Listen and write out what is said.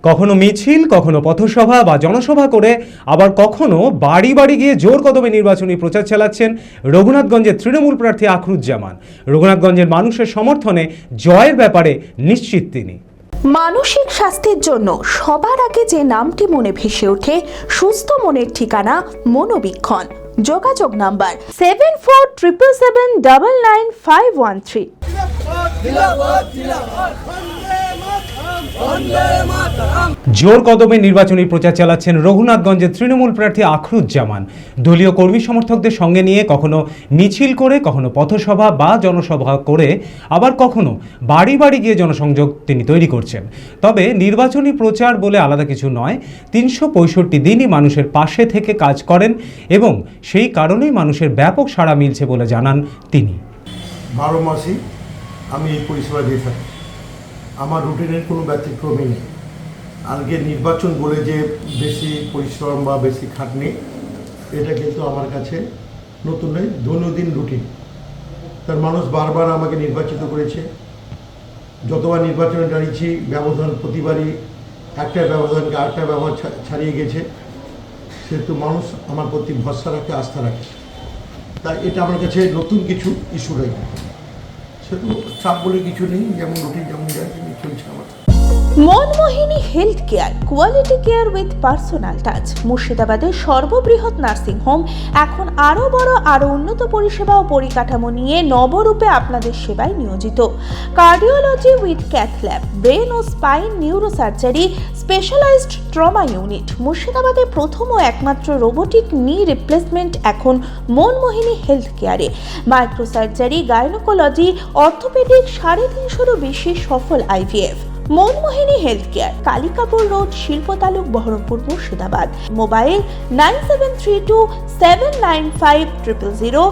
কখনো মিছিল, কখনো পথসভা বা জনসভা করে আবার কখনো বাড়ি বাড়ি গিয়ে জোর কদমে নির্বাচনী প্রচার চালাচ্ছেন রঘুনাথগঞ্জের তৃণমূল প্রার্থী আখরুজ্জামান। রঘুনাথগঞ্জের মানুষের সমর্থনে জয়ের ব্যাপারে নিশ্চিত তিনি। মানসিক স্বাস্থ্যের জন্য সবার আগে যে নামটি মনে ভেসে ওঠে, সুস্থ মনের ঠিকানা মনোবীক্ষণ। যোগাযোগ নাম্বার 7477799513। জোর কদমে নির্বাচনী প্রচার চালাচ্ছেন রঘুনাথগঞ্জের তৃণমূল প্রার্থী আখরুজ্জামান। দলীয় কর্মী সমর্থকদের সঙ্গে নিয়ে কখনো মিছিল করে, কখনো পথসভা বা জনসভা করে, আবার কখনো বাড়ি বাড়ি গিয়ে জনসংযোগ তিনি তৈরি করছেন। তবে নির্বাচনী প্রচার বলে আলাদা কিছু নয়, 365 দিনই মানুষের পাশে থেকে কাজ করেন এবং সেই কারণেই মানুষের ব্যাপক সাড়া মিলছে বলে জানান তিনি। 12 মাসই আমি এই পরিষেবা দিয়ে থাকি, আমার রুটিনের কোনো ব্যতিক্রমই নেই। আজকে নির্বাচন বলে যে বেশি পরিশ্রম বা বেশি খাটনি, এটা কিন্তু আমার কাছে নতুন নয়, দৈনন্দিন রুটিন। তার মানুষ বারবার আমাকে নির্বাচিত করেছে, যতবার নির্বাচনে দাঁড়িয়েছি ব্যবধান প্রতিবারই একটা ব্যবধানকে আরেকটা ব্যবহার ছাড়িয়ে গেছে। সেহেতু মানুষ আমার প্রতি ভরসা রাখে, আস্থা রাখে। তাই এটা আমার কাছে নতুন কিছু ইস্যু নয়, সেহেতু চাপ বলে কিছু নেই, যেমন রুটিন যেমন যায় চলছে আমার। Manmohini health care, quality care with personal touch. মুর্শিদাবাদের সর্ববৃহৎ নার্সিং হোম এখন আরও বড়, আরও উন্নত পরিষেবা ও পরিকাঠামো নিয়ে নবরূপে আপনাদের সেবায় নিয়োজিত। Cardiology with cath lab, brain ও spine neuro surgery, specialised trauma unit. মুর্শিদাবাদে প্রথম ও একমাত্র রোবোটিক নি রিপ্লেসমেন্ট এখন মনমোহিনী হেলথ কেয়ারে। মাইক্রো সার্জারি, গাইনোকোলজি, অর্থোপেডিক, 350-এরও বেশি সফল IVF। Manmohini health care, Kalikapur road, শিল্পতালুক, বহরমপুর, মুর্শিদাবাদ। মোবাইল 9732795000।